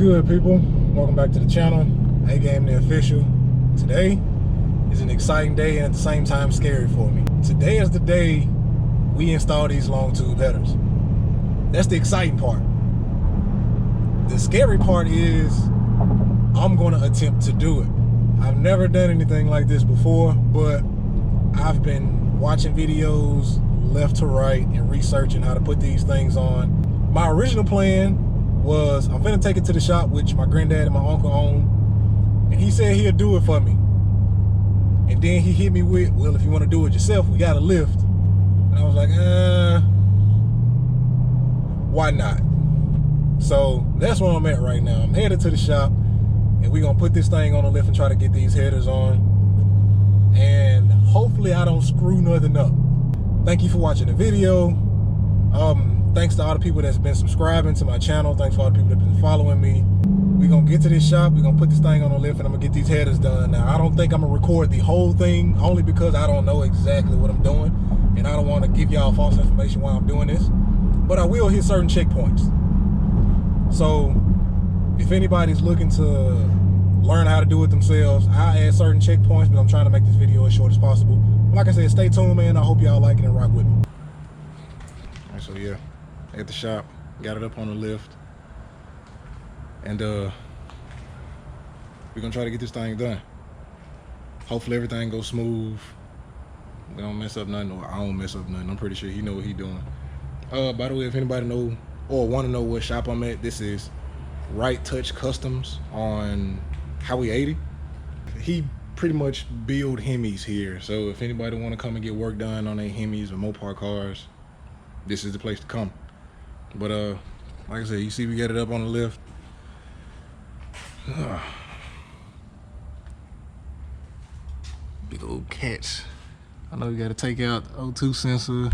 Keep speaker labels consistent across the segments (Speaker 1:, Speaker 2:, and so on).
Speaker 1: good, people? Welcome back to the channel. A-Game the Official. Today is an exciting day and at the same time scary for me. Today is the day we install these long tube headers. That's the exciting part. The scary part is I'm going to attempt to do it. I've never done anything like this before, but I've been watching videos left to right and researching how to put these things on. My original plan was I'm finna take it to the shop, which my granddad and my uncle own, and he said he'll do it for me. And then he hit me with, well, if you want to do it yourself, we got a lift. And I was like, why not? So that's where I'm at right now. I'm headed to the shop, and we're gonna put this thing on the lift and try to get these headers on. And hopefully I don't screw nothing up. Thank you for watching the video. Thanks to all the people that's been subscribing to my channel. Thanks for all the people that have been following me. We're gonna get to this shop, we're gonna put this thing on the lift, and I'm gonna get these headers done. Now, I don't think I'm gonna record the whole thing, only because I don't know exactly what I'm doing, and I don't want to give y'all false information while I'm doing this. But I will hit certain checkpoints. So if anybody's looking to learn how to do it themselves, I'll add certain checkpoints, but I'm trying to make this video as short as possible. Like I said, stay tuned, man. I hope y'all like it and rock with me. All right, so yeah, at the shop, got it up on the lift, and we're gonna try to get this thing done. Hopefully everything goes smooth. We don't mess up nothing, or I don't mess up nothing. I'm pretty sure he know what he doing. By the way, if anybody know or want to know what shop I'm at, this is Right Touch Customs on Highway 80. He pretty much build Hemis here, so if anybody want to come and get work done on their Hemis or Mopar cars, this is the place to come. But like I said, you see we got it up on the lift. Big old cats. I know we got to take out the O2 sensor,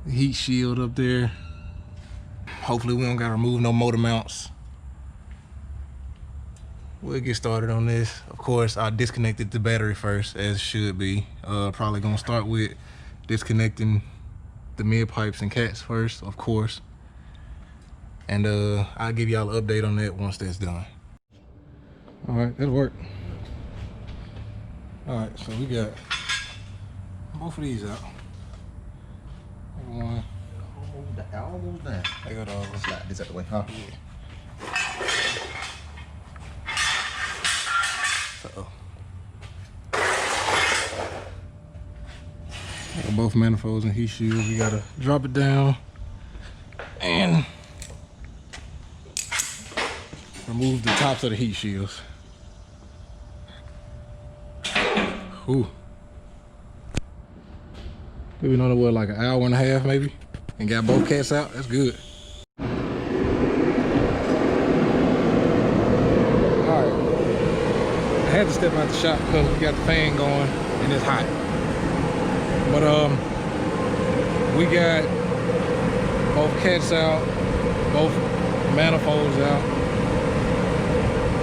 Speaker 1: the heat shield up there. Hopefully we don't got to remove no motor mounts. We'll get started on this. Of course, I disconnected the battery first, as it should be. Probably gonna start with disconnecting the mid pipes and cats first, of course. And I'll give y'all an update on that once that's done. All right, that'll work. All right, so we got both of these out. One.
Speaker 2: Almost done.
Speaker 1: I got all of them.
Speaker 2: Slide this out the way, huh?
Speaker 1: Yeah. Uh-oh. Got both manifolds and heat shields. We gotta drop it down and remove the tops of the heat shields. Ooh. Maybe another what, like an hour and a half maybe, and got both cats out. That's good. I had to step out the shop because we got the fan going and it's hot. But we got both cats out, both manifolds out.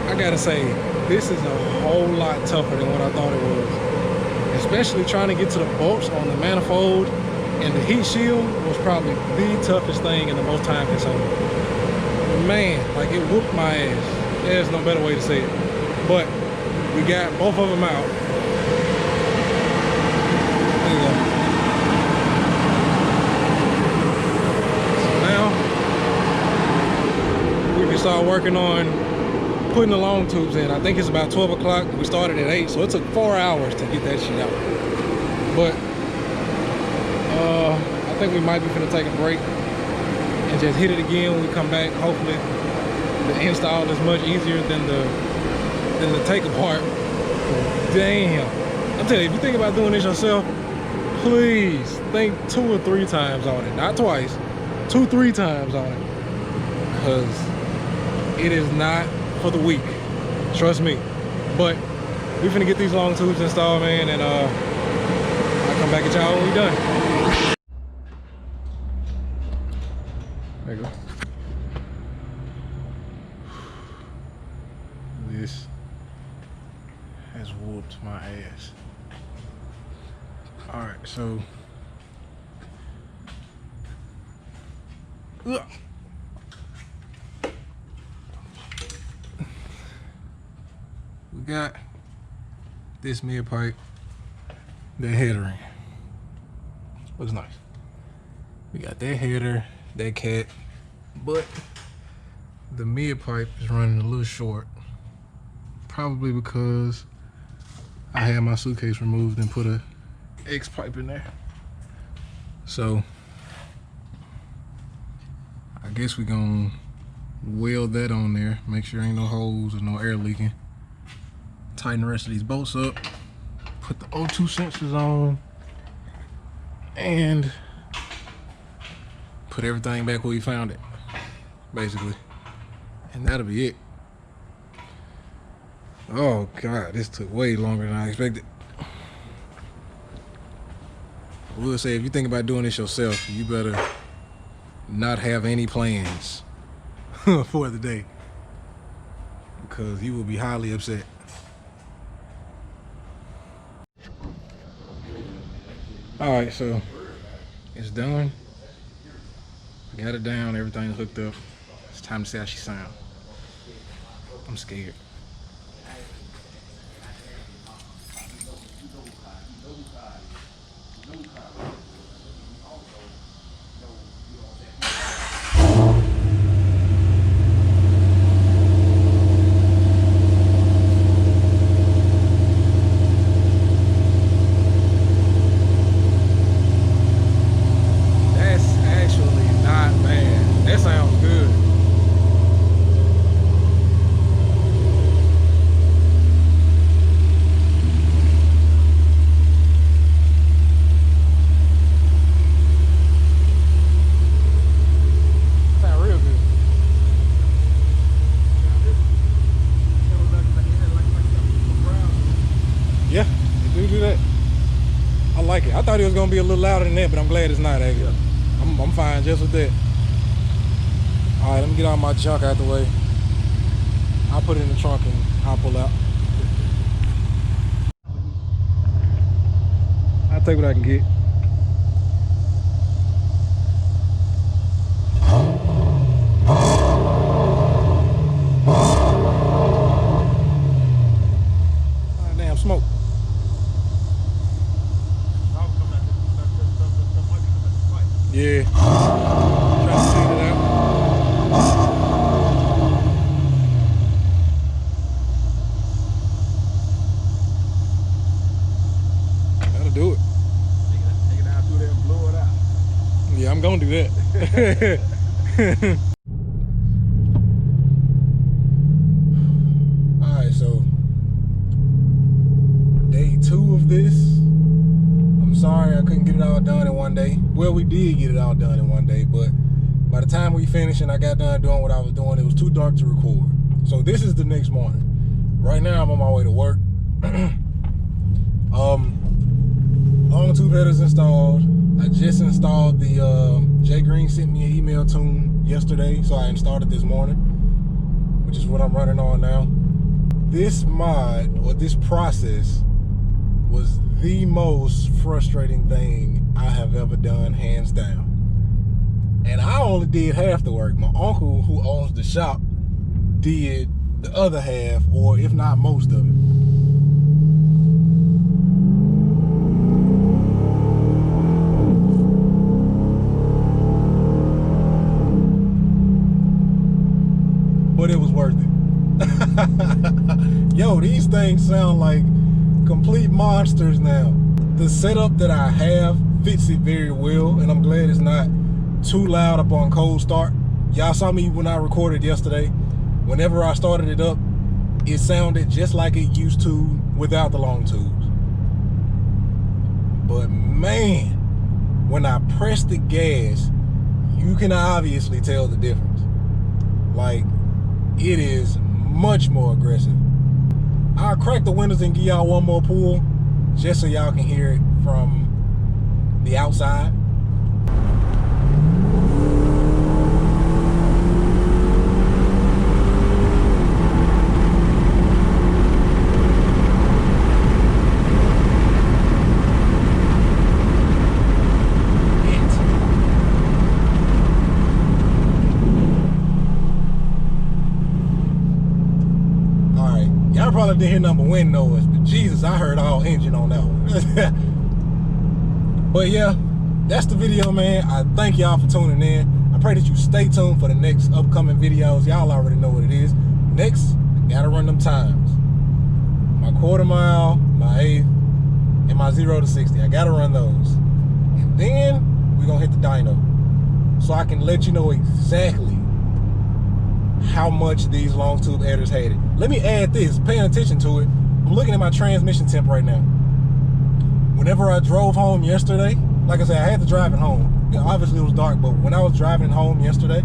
Speaker 1: I gotta say, this is a whole lot tougher than what I thought it was. Especially trying to get to the bolts on the manifold, and the heat shield was probably the toughest thing and the most time consuming. Man, like it whooped my ass. There's no better way to say it. But we got both of them out. There you go. So now we can start working on putting the long tubes in. I think it's about 12 o'clock. We started at 8, so it took 4 hours to get that shit out. But I think we might be finna take a break and just hit it again when we come back. Hopefully the install is much easier than the take apart. Damn. I'm telling you, if you think about doing this yourself, please think 2 or 3 times on it. Not twice, 2, 3 times on it. Because it is not for the weak. Trust me. But we finna get these long tubes installed, man, and I'll come back at y'all when we done. There you go. This has whooped my ass. All right, so got this mid pipe, that header in. Looks nice. We got that header, that cat, but the mid pipe is running a little short. Probably because I had my suitcase removed and put a X pipe in there. So I guess we're gonna weld that on there, make sure ain't no holes or no air leaking. Tighten the rest of these bolts up, put the O2 sensors on, and put everything back where we found it, basically. And that'll be it. Oh God, this took way longer than I expected. I will say, if you think about doing this yourself, you better not have any plans for the day, because you will be highly upset. Alright, so it's done. I got it down, everything's hooked up. It's time to see how she sounds. I'm scared. I thought it was gonna be a little louder than that, but I'm glad it's not actually. I'm fine just with that. All right, let me get all my junk out the way. I'll put it in the trunk and I'll pull out. I'll take what I can get. Oh, damn smoke. Yeah. Trying to clean it out. That'll do it.
Speaker 2: Take it out through there and blow it out.
Speaker 1: Yeah, I'm gonna do that. Alright, so day 2 of this. I'm sorry I couldn't get it all done in one day. Well, we did get it all done in one day, but by the time we finished and I got done doing what I was doing, it was too dark to record. So this is the next morning. Right now I'm on my way to work. Long tube headers installed. I just installed the Jay Green sent me an email tune yesterday, so I installed it this morning, which is what I'm running on now. This mod, or this process, was the most frustrating thing I have ever done, hands down. And I only did half the work. My uncle, who owns the shop, did the other half, or if not most of it. But it was worth it. Yo, these things sound like complete monsters now. The setup that I have fits it very well, and I'm glad it's not too loud up on cold start. Y'all saw me when I recorded yesterday. Whenever I started it up, it sounded just like it used to without the long tubes. But man, when I press the gas, you can obviously tell the difference. Like, it is much more aggressive. I'll crack the windows and give y'all one more pull, just so y'all can hear it from the outside. probably didn't hear number wind noise, but Jesus, I heard all engine on that one. But yeah, that's the video, man. I thank y'all for tuning in. I pray that you stay tuned for the next upcoming videos. Y'all already know what it is. Next, gotta run them times. My quarter mile, my eighth, and my 0 to 60. I gotta run those. And then we're gonna hit the dyno, so I can let you know exactly how much these long tube headers had it. Let me add this, paying attention to it. I'm looking at my transmission temp right now. Whenever I drove home yesterday, like I said, I had to drive it home. You know, obviously it was dark, but when I was driving home yesterday,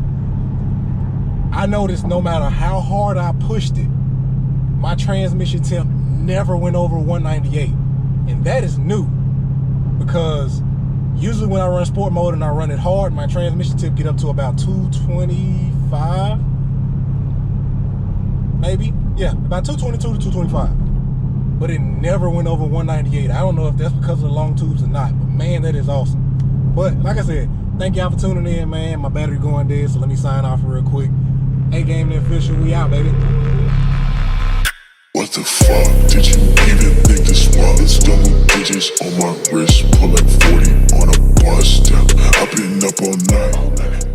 Speaker 1: I noticed no matter how hard I pushed it, my transmission temp never went over 198. And that is new, because usually when I run sport mode and I run it hard, my transmission temp get up to about 225, maybe. Yeah, about 222 to 225. But it never went over 198. I don't know if that's because of the long tubes or not, but man, that is awesome. But like I said, thank y'all for tuning in, man. My battery going dead, so let me sign off real quick. A-Game the Official, we out, baby.
Speaker 3: What the fuck did you even think this was? Double digits on my wrist, pulling 40 on a bus step. I've been up all night.